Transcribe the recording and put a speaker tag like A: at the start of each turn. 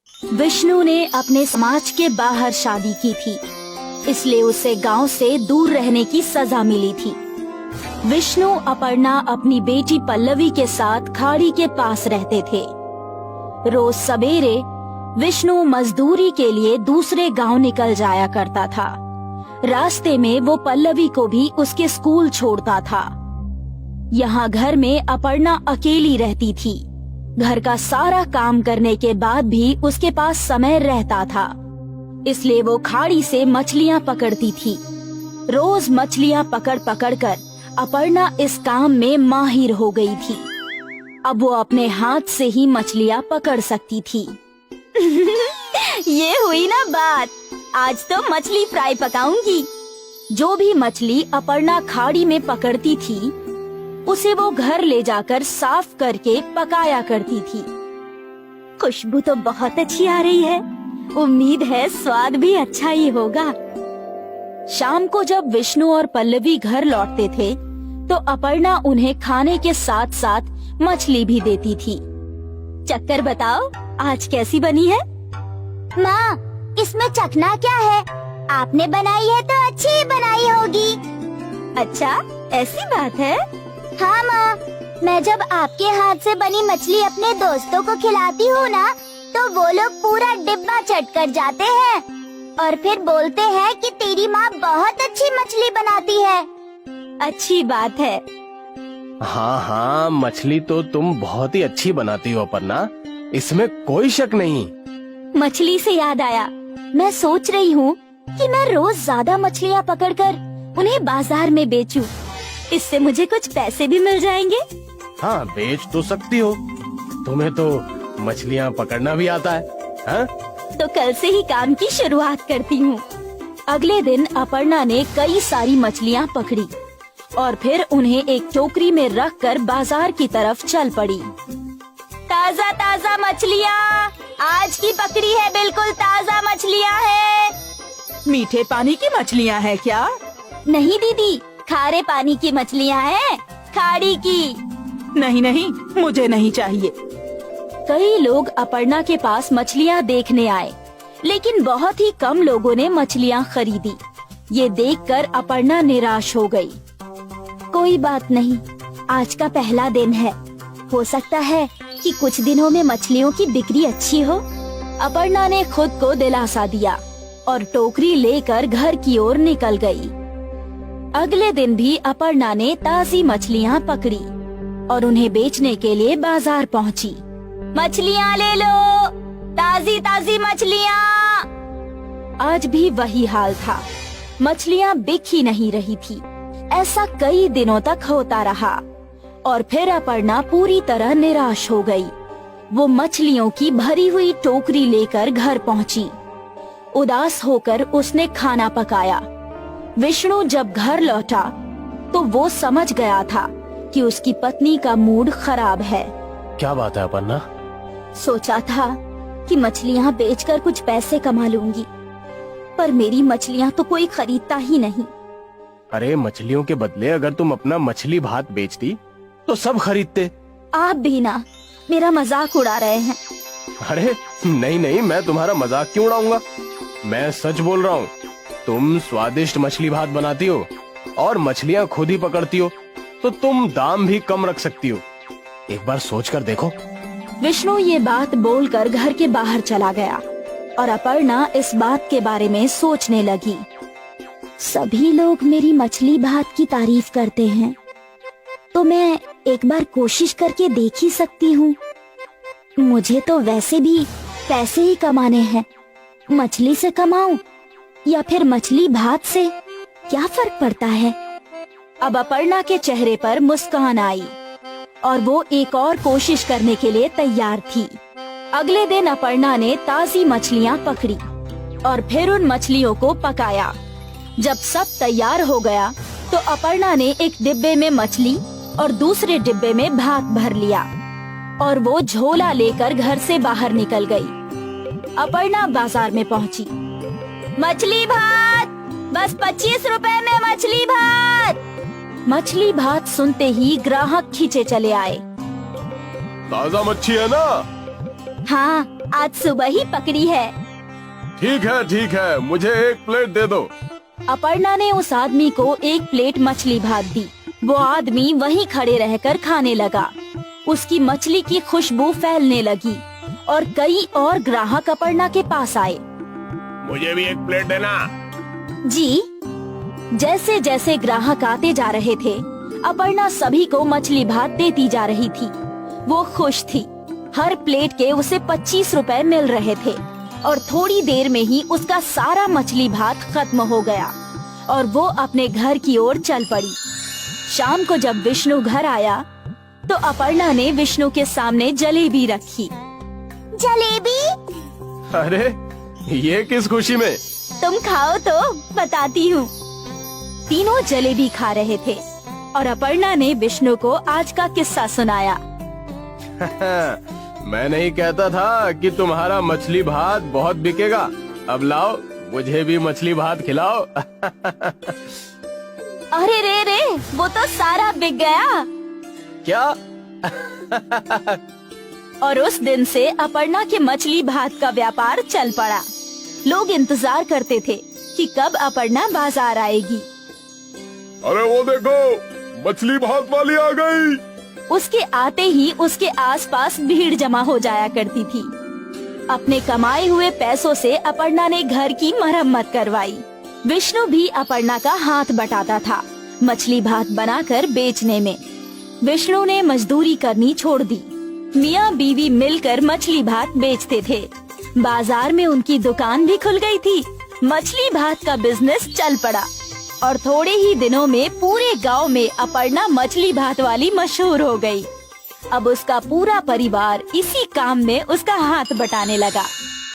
A: विष्णु ने अपने समाज के बाहर शादी की थी, इसलिए उसे गांव से दूर रहने की सजा मिली थी। विष्णु अपर्णा अपनी बेटी पल्लवी के साथ खाड़ी के पास रहते थे। रोज सवेरे विष्णु मजदूरी के लिए दूसरे गांव निकल जाया करता था। रास्ते में वो पल्लवी को भी उसके स्कूल छोड़ता था। यहाँ घर में अपर्णा अकेली रहती थी। घर का सारा काम करने के बाद भी उसके पास समय रहता था, इसलिए वो खाड़ी से मछलियाँ पकड़ती थी। रोज मछलियाँ पकड़ पकड़ कर अपर्णा इस काम में माहिर हो गई थी। अब वो अपने हाथ से ही मछलियाँ पकड़ सकती थी। ये हुई ना बात, आज तो मछली फ्राई पकाऊंगी। जो भी मछली अपर्णा खाड़ी में पकड़ती थी, उसे वो घर ले जाकर साफ करके पकाया करती थी। खुशबू तो बहुत अच्छी आ रही है, उम्मीद है स्वाद भी अच्छा ही होगा। शाम को जब विष्णु और पल्लवी घर लौटते थे, तो अपर्णा उन्हें खाने के साथ साथ मछली भी देती थी। चक्कर बताओ, आज कैसी बनी है?
B: माँ, इसमें चखना क्या है? आपने बनाई है तो अच्छी ही बनाई होगी।
A: अच्छा, ऐसी बात है?
B: हाँ माँ, मैं जब आपके हाथ से बनी मछली अपने दोस्तों को खिलाती हूँ ना, तो वो लोग पूरा डिब्बा चट कर जाते हैं और फिर बोलते हैं कि तेरी माँ बहुत अच्छी मछली बनाती है।
A: अच्छी बात है।
C: हाँ हाँ, मछली तो तुम बहुत ही अच्छी बनाती हो अपर्णा, इसमें कोई शक नहीं।
A: मछली से याद आया, मैं सोच रही हूँ कि मैं रोज ज्यादा मछलियाँ पकड़कर उन्हें बाजार में बेचूं। इससे मुझे कुछ पैसे भी मिल जाएंगे।
C: हाँ, बेच तो सकती हो, तुम्हें तो मछलियाँ पकड़ना भी आता है। हाँ?
A: तो कल से ही काम की शुरुआत करती हूँ। अगले दिन अपर्णा ने कई सारी मछलियाँ पकड़ी और फिर उन्हें एक टोकरी में रखकर बाजार की तरफ चल पड़ी। ताजा ताजा मछलियाँ, आज की पकड़ी है, बिल्कुल ताजा मछलियाँ है।
D: मीठे पानी की मछलियाँ है क्या?
A: नहीं दीदी, खारे पानी की मछलियाँ हैं, खाड़ी की।
D: नहीं नहीं, मुझे नहीं चाहिए।
A: कई लोग अपर्णा के पास मछलियाँ देखने आए, लेकिन बहुत ही कम लोगों ने मछलियाँ खरीदी। ये देखकर अपर्णा निराश हो गई। कोई बात नहीं, आज का पहला दिन है, हो सकता है कि कुछ दिनों में मछलियों की बिक्री अच्छी हो। अपर्णा ने खुद को दिलासा दिया और टोकरी लेकर घर की ओर निकल गई। अगले दिन भी अपर्णा ने ताजी मछलियाँ पकड़ी और उन्हें बेचने के लिए बाजार पहुँची। मछलियाँ ले लो, ताजी ताजी मछलियाँ। आज भी वही हाल था, मछलियाँ बिक ही नहीं रही थी। ऐसा कई दिनों तक होता रहा और फिर अपर्णा पूरी तरह निराश हो गई। वो मछलियों की भरी हुई टोकरी लेकर घर पहुँची। उदास होकर उसने खाना पकाया। विष्णु जब घर लौटा तो वो समझ गया था कि उसकी पत्नी का मूड खराब है।
C: क्या बात है अपर्णा?
A: सोचा था कि मछलियाँ बेचकर कुछ पैसे कमा लूंगी, पर मेरी मछलियाँ तो कोई खरीदता ही नहीं।
C: अरे, मछलियों के बदले अगर तुम अपना मछली भात बेचती तो सब खरीदते।
A: आप भी ना मेरा मजाक उड़ा रहे हैं।
C: अरे नहीं नहीं, मैं तुम्हारा मजाक क्यों उड़ाऊंगा? मैं सच बोल रहा हूँ। तुम स्वादिष्ट मछली भात बनाती हो और मछलियाँ खुद ही पकड़ती हो, तो तुम दाम भी कम रख सकती हो। एक बार सोच कर देखो।
A: विष्णु ये बात बोलकर घर के बाहर चला गया और अपर्णा इस बात के बारे में सोचने लगी। सभी लोग मेरी मछली भात की तारीफ करते हैं, तो मैं एक बार कोशिश करके देख ही सकती हूँ। मुझे तो वैसे भी पैसे ही कमाने हैं, मछली से कमाऊं या फिर मछली भात से, क्या फर्क पड़ता है। अब अपर्णा के चेहरे पर मुस्कान आई और वो एक और कोशिश करने के लिए तैयार थी। अगले दिन अपर्णा ने ताजी मछलियाँ पकड़ी और फिर उन मछलियों को पकाया। जब सब तैयार हो गया तो अपर्णा ने एक डिब्बे में मछली और दूसरे डिब्बे में भात भर लिया और वो झोला लेकर घर से बाहर निकल गई। अपर्णा बाजार में पहुंची। मछली भात, बस 25 रुपए में मछली भात। मछली भात सुनते ही ग्राहक खींचे चले आए।
C: ताजा मच्छी है ना?
A: हाँ, आज सुबह ही पकड़ी है।
C: ठीक है, मुझे 1 प्लेट दे दो।
A: अपर्णा ने उस आदमी को 1 प्लेट मछली भात दी। वो आदमी वहीं खड़े रहकर खाने लगा। उसकी मछली की खुशबू फैलने लगी और कई और ग्राहक अपर्णा के पास आए।
C: मुझे भी 1 प्लेट देना।
A: जी। जैसे जैसे ग्राहक आते जा रहे थे, अपर्णा सभी को मछली भात देती जा रही थी। वो खुश थी। हर प्लेट के उसे 25 रुपए मिल रहे थे और थोड़ी देर में ही उसका सारा मछली भात खत्म हो गया और वो अपने घर की ओर चल पड़ी। शाम को जब विष्णु घर आया तो अपर्णा ने विष्णु के सामने जलेबी रखी।
B: जलेबी?
C: अरे ये किस खुशी में?
A: तुम खाओ तो बताती हूँ। तीनों जलेबी खा रहे थे और अपर्णा ने विष्णु को आज का किस्सा सुनाया।
C: मैं नहीं कहता था कि तुम्हारा मछली भात बहुत बिकेगा। अब लाओ, मुझे भी मछली भात खिलाओ।
A: अरे रे, वो तो सारा बिक गया।
C: क्या?
A: और उस दिन से अपर्णा के मछली भात का व्यापार चल पड़ा। लोग इंतजार करते थे कि कब अपर्णा बाजार आएगी।
C: अरे वो देखो, मछली भात वाली आ गई।
A: उसके आते ही उसके आसपास भीड़ जमा हो जाया करती थी। अपने कमाए हुए पैसों से अपर्णा ने घर की मरम्मत करवाई। विष्णु भी अपर्णा का हाथ बटाता था मछली भात बनाकर बेचने में। विष्णु ने मजदूरी करनी छोड़ दी। मियाँ बीवी मिलकर मछली भात बेचते थे। बाजार में उनकी दुकान भी खुल गई थी। मछली भात का बिजनेस चल पड़ा और थोड़े ही दिनों में पूरे गांव में अपर्णा मछली भात वाली मशहूर हो गई। अब उसका पूरा परिवार इसी काम में उसका हाथ बटाने लगा।